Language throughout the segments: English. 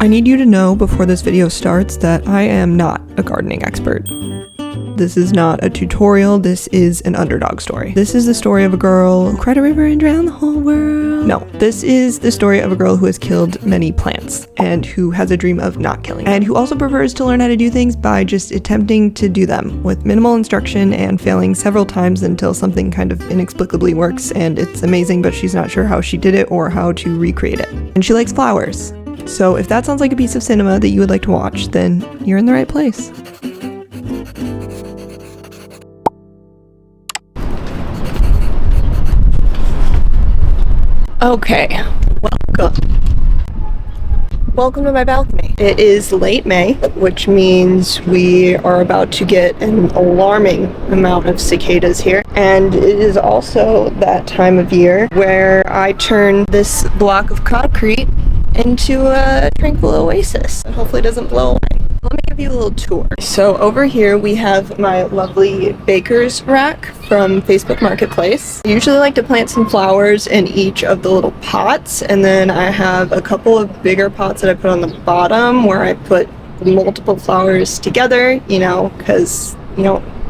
I need you to know before this video starts that I am not a gardening expert. This is not a tutorial, this is an underdog story. This is the story of a girl who cried a river and drowned the whole world. No, this is the story of a girl who has killed many plants and who has a dream of not killing, and who also prefers to learn how to do things by just attempting to do them with minimal instruction and failing several times until something kind of inexplicably works and it's amazing, but she's not sure how she did it or how to recreate it. And she likes flowers. So if that sounds like a piece of cinema that you would like to watch, then you're in the right place. Okay, welcome to my balcony. It is late May, which means we are about to get an alarming amount of cicadas here. And it is also that time of year where I turn this block of concrete into a tranquil oasis. And hopefully it doesn't blow away. Let me give you a little tour. So over here we have my lovely baker's rack from Facebook Marketplace. I usually like to plant some flowers in each of the little pots, and then I have a couple of bigger pots that I put on the bottom where I put multiple flowers together, because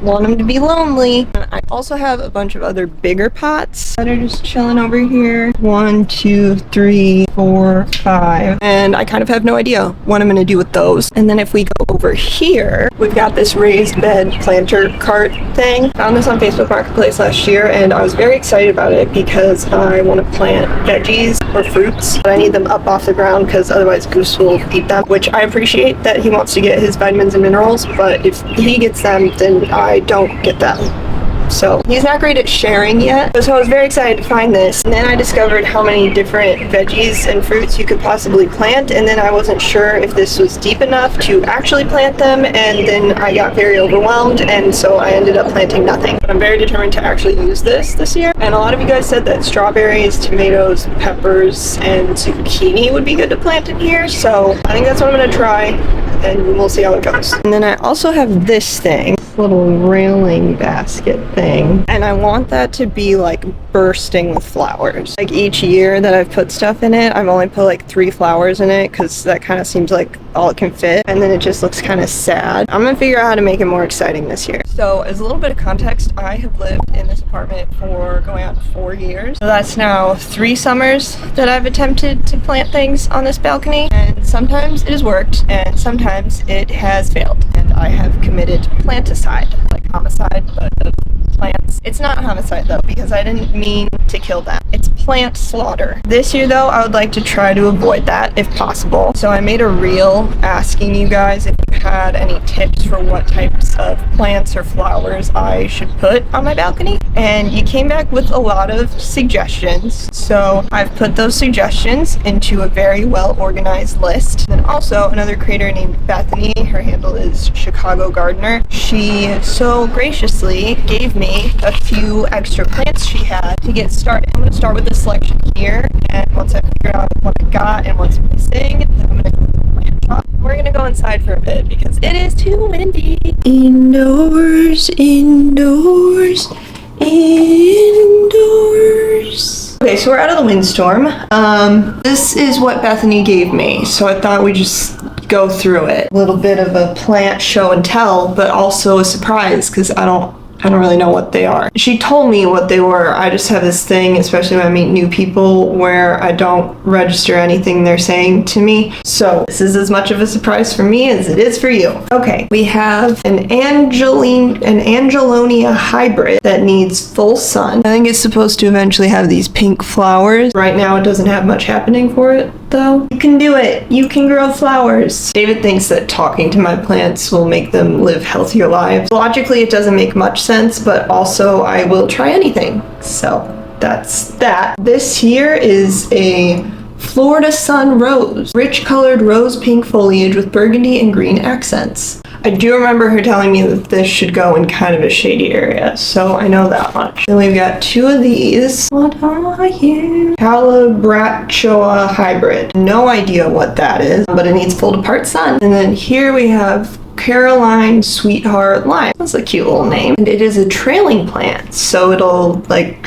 want them to be lonely. I also have a bunch of other bigger pots that are just chilling over here. 1, 2, 3, 4, 5. And I kind of have no idea what I'm going to do with those. And then if we go over here, we've got this raised bed planter cart thing. Found this on Facebook Marketplace last year, and I was very excited about it because I want to plant veggies or fruits, but I need them up off the ground because otherwise Goose will eat them, which I appreciate that he wants to get his vitamins and minerals, but if he gets them, then I don't get them. So he's not great at sharing yet. So I was very excited to find this, and then I discovered how many different veggies and fruits you could possibly plant, and then I wasn't sure if this was deep enough to actually plant them, and then I got very overwhelmed, and so I ended up planting nothing. But I'm very determined to actually use this year, and a lot of you guys said that strawberries, tomatoes, peppers, and zucchini would be good to plant in here, so I think that's what I'm going to try, and we'll see how it goes. And then I also have this thing, little railing basket thing, and I want that to be like bursting with flowers. Like each year that I've put stuff in it, I've only put like 3 flowers in it because that kind of seems like all it can fit, and then it just looks kind of sad. I'm gonna figure out how to make it more exciting this year. So as a little bit of context, I have lived in this apartment for going on 4 years. So that's now 3 summers that I've attempted to plant things on this balcony, and sometimes it has worked and sometimes it has failed, and I have committed planticide, like homicide, but of plants. It's not homicide though, because I didn't mean to kill them. It's plant slaughter. This year though, I would like to try to avoid that if possible. So I made a reel asking you guys if you had any tips for what types of plants or flowers I should put on my balcony, and you came back with a lot of suggestions. So I've put those suggestions into a very well organized list. And also another creator named Bethany, her handle is Chicago Gardener. She so graciously gave me a few extra plants she had to get started. I'm going to start with this selection here, and once I figure out what I got and what's missing, then I'm going to go to the plant shop. We're going to go inside for a bit because it is too windy. Indoors, indoors, indoors. Okay, so we're out of the windstorm. This is what Bethany gave me, so I thought we'd just go through it. A little bit of a plant show and tell, but also a surprise because I don't really know what they are. She told me what they were. I just have this thing, especially when I meet new people, where I don't register anything they're saying to me. So this is as much of a surprise for me as it is for you. Okay, we have an Angelonia hybrid that needs full sun. I think it's supposed to eventually have these pink flowers. Right now it doesn't have much happening for it though. You can do it. You can grow flowers. David thinks that talking to my plants will make them live healthier lives. Logically, it doesn't make much sense, but also I will try anything. So that's that. This here is a Florida Sun Rose. Rich colored rose pink foliage with burgundy and green accents. I do remember her telling me that this should go in kind of a shady area, so I know that much. Then we've got 2 of these. What are you? Calabrachoa hybrid. No idea what that is, but it needs full to part sun. And then here we have Caroline Sweetheart Lime. That's a cute little name. And it is a trailing plant, so it'll like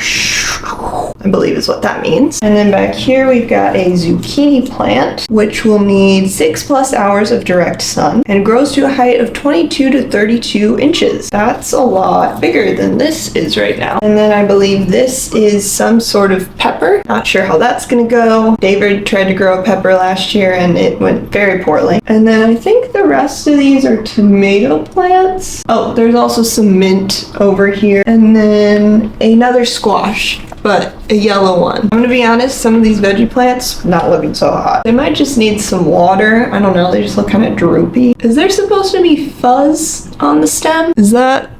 I believe is what that means. And then back here we've got a zucchini plant, which will need 6+ hours of direct sun and grows to a height of 22 to 32 inches. That's a lot bigger than this is right now. And then I believe this is some sort of pepper. Not sure how that's gonna go. David tried to grow a pepper last year and it went very poorly. And then I think the rest of these are tomato plants. Oh, there's also some mint over here. And then another squash, but a yellow one. I'm gonna be honest, some of these veggie plants not looking so hot. They might just need some water. I don't know, they just look kind of droopy. Is there supposed to be fuzz on the stem? Is that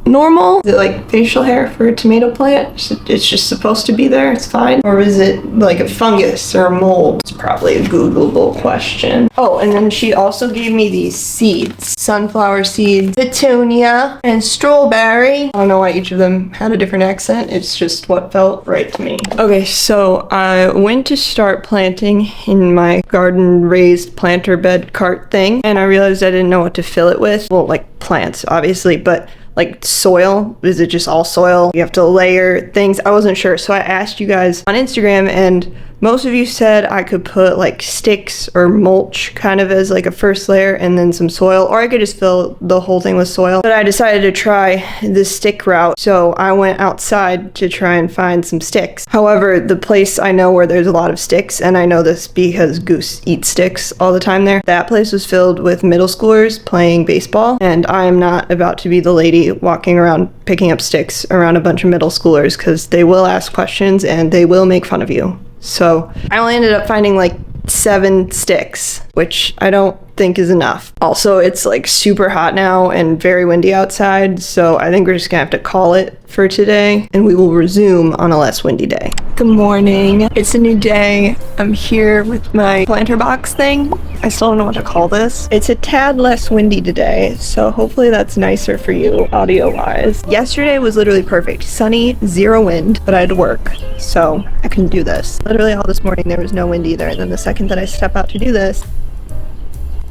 normal? Is it like facial hair for a tomato plant? It's just supposed to be there, it's fine? Or is it like a fungus or a mold? It's probably a Googleable question. Oh, and then she also gave me these seeds. Sunflower seeds, petunia, and strawberry. I don't know why each of them had a different accent. It's just what felt right to me. Okay, so I went to start planting in my garden raised planter bed cart thing, and I realized I didn't know what to fill it with. Well, like plants, obviously, but like soil. Is it just all soil? You have to layer things. I wasn't sure. So I asked you guys on Instagram and most of you said I could put like sticks or mulch kind of as like a first layer and then some soil, or I could just fill the whole thing with soil. But I decided to try the stick route. So I went outside to try and find some sticks. However, the place I know where there's a lot of sticks, and I know this because Goose eats sticks all the time there, that place was filled with middle schoolers playing baseball. And I am not about to be the lady walking around picking up sticks around a bunch of middle schoolers because they will ask questions and they will make fun of you. So I only ended up finding like 7 sticks, which I don't think is enough. Also, it's like super hot now and very windy outside, so I think we're just gonna have to call it for today and we will resume on a less windy day. Good morning. It's a new day. I'm here with my planter box thing. I still don't know what to call this. It's a tad less windy today, so hopefully that's nicer for you audio-wise. Yesterday was literally perfect. Sunny, 0 wind, but I had to work, so I couldn't do this. Literally all this morning there was no wind either, and then the second that I step out to do this,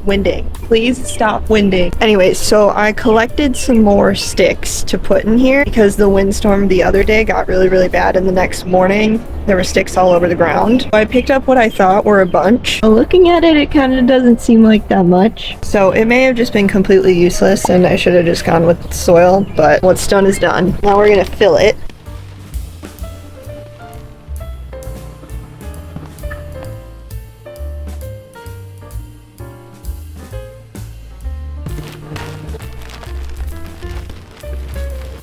winding. Please stop winding. Anyways, so I collected some more sticks to put in here because the windstorm the other day got really, really bad, and the next morning there were sticks all over the ground. So I picked up what I thought were a bunch. But looking at it, it kind of doesn't seem like that much. So it may have just been completely useless and I should have just gone with soil, but what's done is done. Now we're gonna fill it.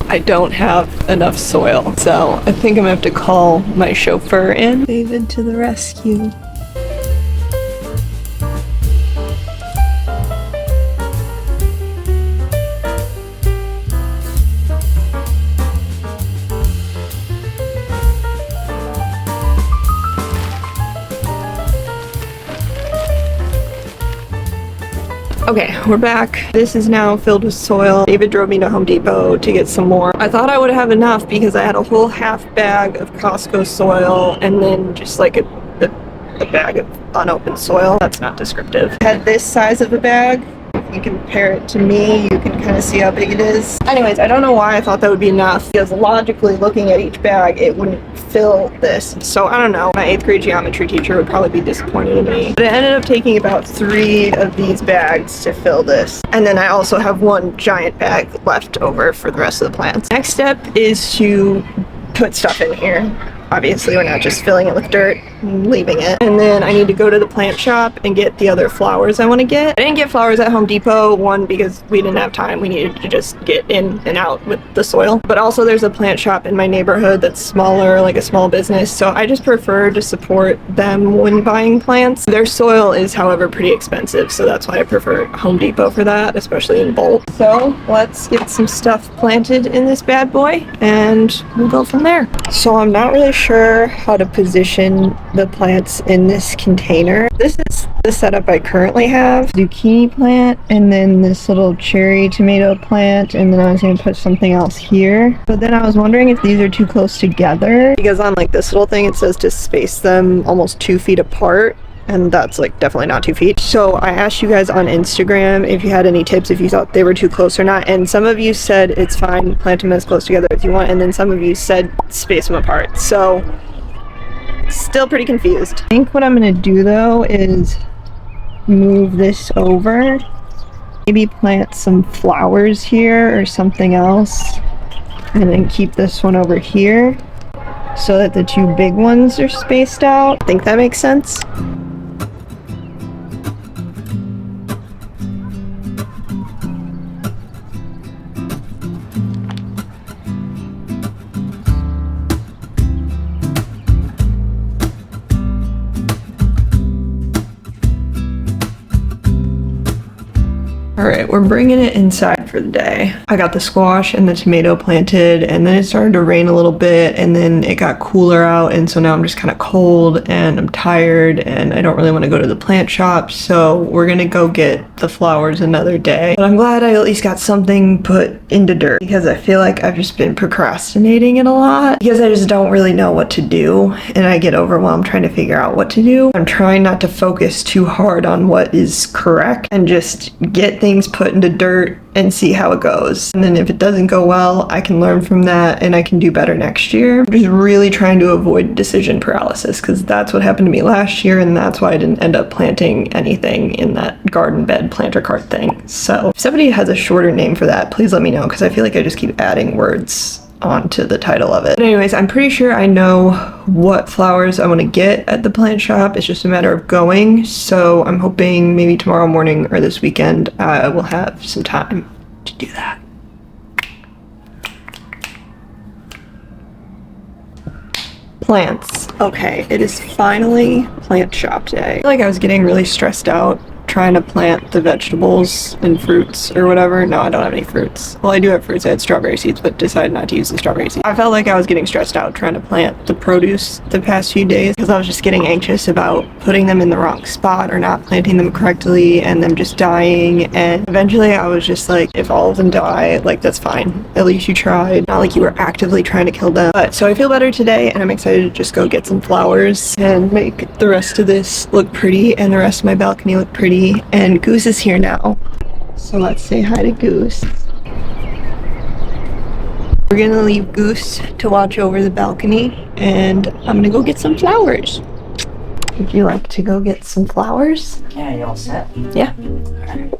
I don't have enough soil, so I think I'm gonna have to call my chauffeur in. David to the rescue. Okay, we're back. This is now filled with soil. David drove me to Home Depot to get some more. I thought I would have enough because I had a whole half bag of Costco soil and then just like a bag of unopened soil. That's not descriptive. I had this size of a bag. If you compare it to me, you can kind of see how big it is. Anyways, I don't know why I thought that would be enough because logically looking at each bag, it wouldn't fill this. So I don't know. My 8th grade geometry teacher would probably be disappointed in me. But it ended up taking about 3 of these bags to fill this. And then I also have 1 giant bag left over for the rest of the plants. Next step is to put stuff in here. Obviously, we're not just filling it with dirt and leaving it. And then I need to go to the plant shop and get the other flowers I want to get. I didn't get flowers at Home Depot, one, because we didn't have time. We needed to just get in and out with the soil. But also there's a plant shop in my neighborhood that's smaller, like a small business. So I just prefer to support them when buying plants. Their soil is, however, pretty expensive. So that's why I prefer Home Depot for that, especially in bulk. So let's get some stuff planted in this bad boy and we'll go from there. So I'm not really sure how to position the plants in this container. This is the setup I currently have. Zucchini plant and then this little cherry tomato plant, and then I was going to put something else here. But then I was wondering if these are too close together because on like this little thing it says to space them almost 2 feet apart. And that's like definitely not 2 feet. So I asked you guys on Instagram if you had any tips if you thought they were too close or not, and some of you said it's fine, plant them as close together as you want, and then some of you said space them apart. So Still pretty confused. I think what I'm gonna do though is move this over. Maybe plant some flowers here or something else. And then keep this one over here so that the two big ones are spaced out. I think that makes sense. Alright, we're bringing it inside for the day. I got the squash and the tomato planted, and then it started to rain a little bit, and then it got cooler out, and so now I'm just kind of cold and I'm tired and I don't really want to go to the plant shop, so we're gonna go get the flowers another day. But I'm glad I at least got something put into dirt, because I feel like I've just been procrastinating it a lot because I just don't really know what to do, and I get overwhelmed trying to figure out what to do. I'm trying not to focus too hard on what is correct and just get things put into dirt and see how it goes. And then if it doesn't go well, I can learn from that and I can do better next year. I'm just really trying to avoid decision paralysis, because that's what happened to me last year, and that's why I didn't end up planting anything in that garden bed planter cart thing. So if somebody has a shorter name for that, please let me know, because I feel like I just keep adding words onto the title of it. But anyways, I'm pretty sure I know what flowers I want to get at the plant shop. It's just a matter of going, so I'm hoping maybe tomorrow morning or this weekend I will have some time to do that. Plants. Okay, it is finally plant shop day. I feel like I was getting really stressed out trying to plant the vegetables and fruits or whatever. No, I don't have any fruits. Well, I do have fruits. I had strawberry seeds, but decided not to use the strawberry seeds. I felt like I was getting stressed out trying to plant the produce the past few days, because I was just getting anxious about putting them in the wrong spot or not planting them correctly and them just dying. And eventually I was just like, if all of them die, like, that's fine. At least you tried. Not like you were actively trying to kill them. But so I feel better today, and I'm excited to just go get some flowers and make the rest of this look pretty and the rest of my balcony look pretty. And Goose is here now, so let's say hi to Goose. We're gonna leave Goose to watch over the balcony, and I'm gonna go get some flowers. Would you like to go get some flowers? Yeah, you all set? Yeah. Alright.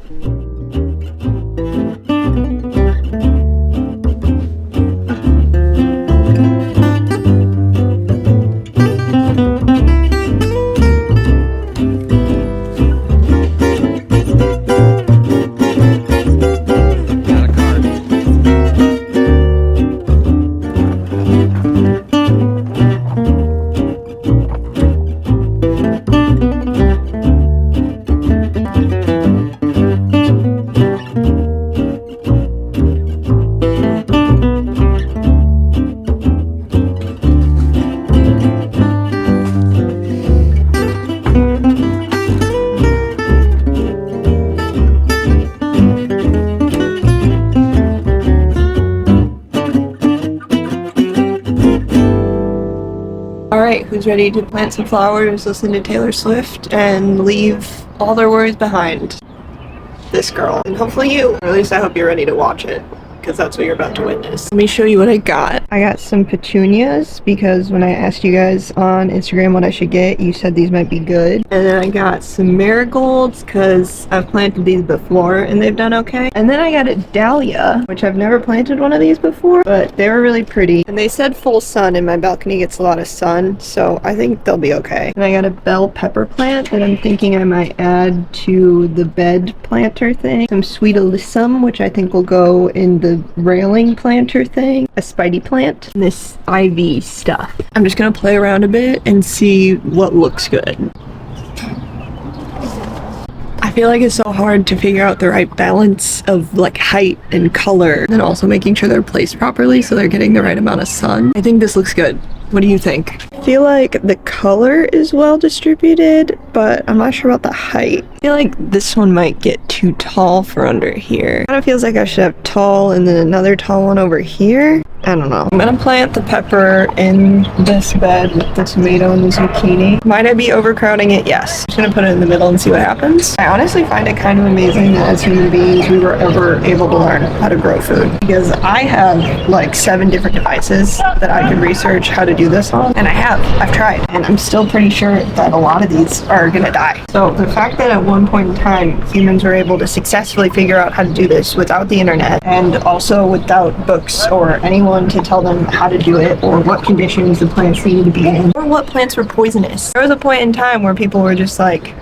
Alright, who's ready to plant some flowers, listen to Taylor Swift, and leave all their worries behind? This girl. And hopefully you. Or at least I hope you're ready to watch it, because that's what you're about to witness. Let me show you what I got. I got some petunias, because when I asked you guys on Instagram what I should get, you said these might be good. And then I got some marigolds, because I've planted these before and they've done okay. And then I got a dahlia, which I've never planted one of these before, but they were really pretty. And they said full sun, and my balcony gets a lot of sun, so I think they'll be okay. And I got a bell pepper plant that I'm thinking I might add to the bed planter thing. Some sweet alyssum, which I think will go in the railing planter thing. A spidey plant. And this ivy stuff. I'm just gonna play around a bit and see what looks good. I feel like it's so hard to figure out the right balance of like height and color, and also making sure they're placed properly so they're getting the right amount of sun. I think this looks good. What do you think? I feel like the color is well distributed, but I'm not sure about the height. I feel like this one might get too tall for under here. It kind of feels like I should have tall and then another tall one over here. I don't know. I'm gonna plant the pepper in this bed with the tomato and the zucchini. Might I be overcrowding it? Yes. I'm just gonna put it in the middle and see what happens. I honestly find it kind of amazing that as human beings we were ever able to learn how to grow food, because I have like 7 different devices that I could research how to do this on, and I've tried, and I'm still pretty sure that a lot of these are gonna die. So the fact that at one point in time humans were able to successfully figure out how to do this without the internet, and also without books or anyone to tell them how to do it, or what conditions the plants needed to be in, or what plants were poisonous. There was a point in time where people were just like,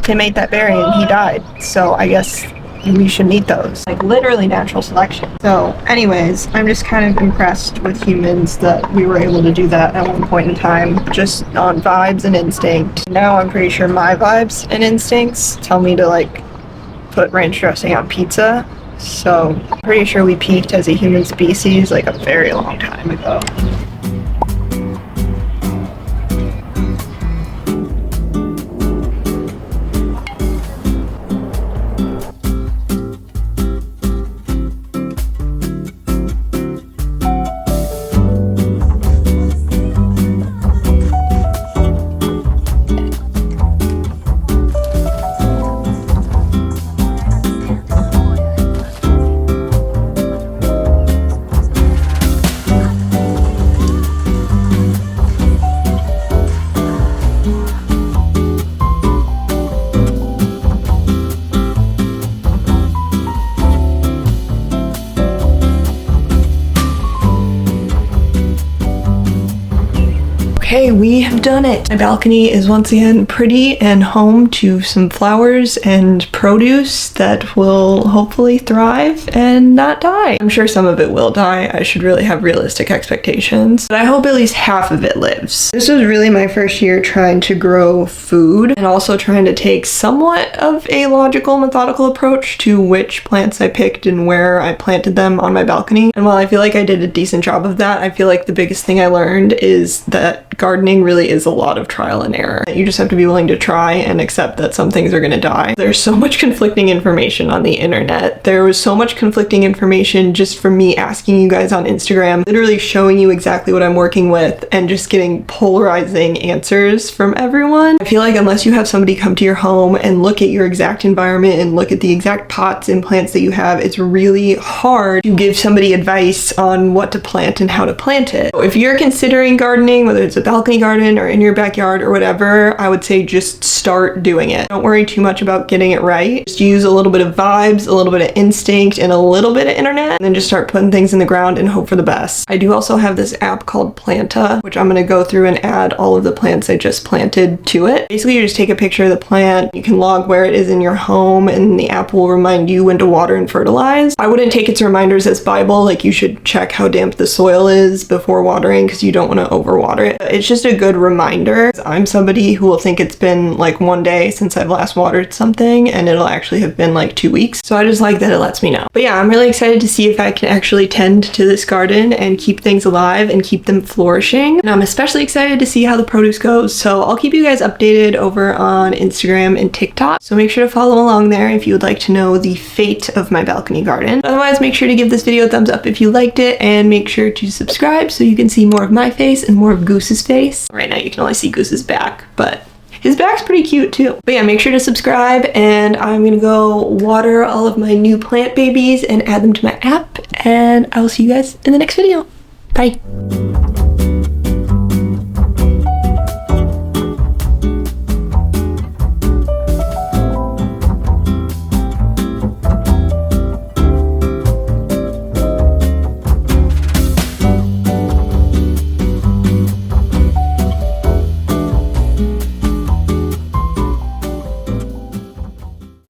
Tim ate that berry and he died, so I guess we shouldn't eat those. Like literally natural selection. So anyways, I'm just kind of impressed with humans that we were able to do that at one point in time, just on vibes and instinct. Now I'm pretty sure my vibes and instincts tell me to like put ranch dressing on pizza. So I'm pretty sure we peaked as a human species like a very long time ago. Okay, we have done it. My balcony is once again pretty and home to some flowers and produce that will hopefully thrive and not die. I'm sure some of it will die. I should really have realistic expectations, but I hope at least half of it lives. This was really my first year trying to grow food and also trying to take somewhat of a logical, methodical approach to which plants I picked and where I planted them on my balcony. And while I feel like I did a decent job of that, I feel like the biggest thing I learned is that gardening really is a lot of trial and error. You just have to be willing to try and accept that some things are gonna die. There's so much conflicting information on the internet. There was so much conflicting information just from me asking you guys on Instagram, literally showing you exactly what I'm working with and just getting polarizing answers from everyone. I feel like unless you have somebody come to your home and look at your exact environment and look at the exact pots and plants that you have, it's really hard to give somebody advice on what to plant and how to plant it. So if you're considering gardening, whether it's a balcony garden or in your backyard or whatever, I would say just start doing it. Don't worry too much about getting it right. Just use a little bit of vibes, a little bit of instinct, and a little bit of internet, and then just start putting things in the ground and hope for the best. I do also have this app called Planta, which I'm gonna go through and add all of the plants I just planted to it. Basically, you just take a picture of the plant, you can log where it is in your home, and the app will remind you when to water and fertilize. I wouldn't take its reminders as Bible, like you should check how damp the soil is before watering because you don't want to overwater it. It's just a good reminder. I'm somebody who will think it's been like one day since I've last watered something, and it'll actually have been like 2 weeks. So I just like that it lets me know. But yeah, I'm really excited to see if I can actually tend to this garden and keep things alive and keep them flourishing. And I'm especially excited to see how the produce goes. So I'll keep you guys updated over on Instagram and TikTok. So make sure to follow along there if you would like to know the fate of my balcony garden. Otherwise, make sure to give this video a thumbs up if you liked it, and make sure to subscribe so you can see more of my face and more of Goose's face. Right now you can only see Goose's back, but his back's pretty cute too. But yeah, make sure to subscribe, and I'm gonna go water all of my new plant babies and add them to my app, and I will see you guys in the next video. Bye.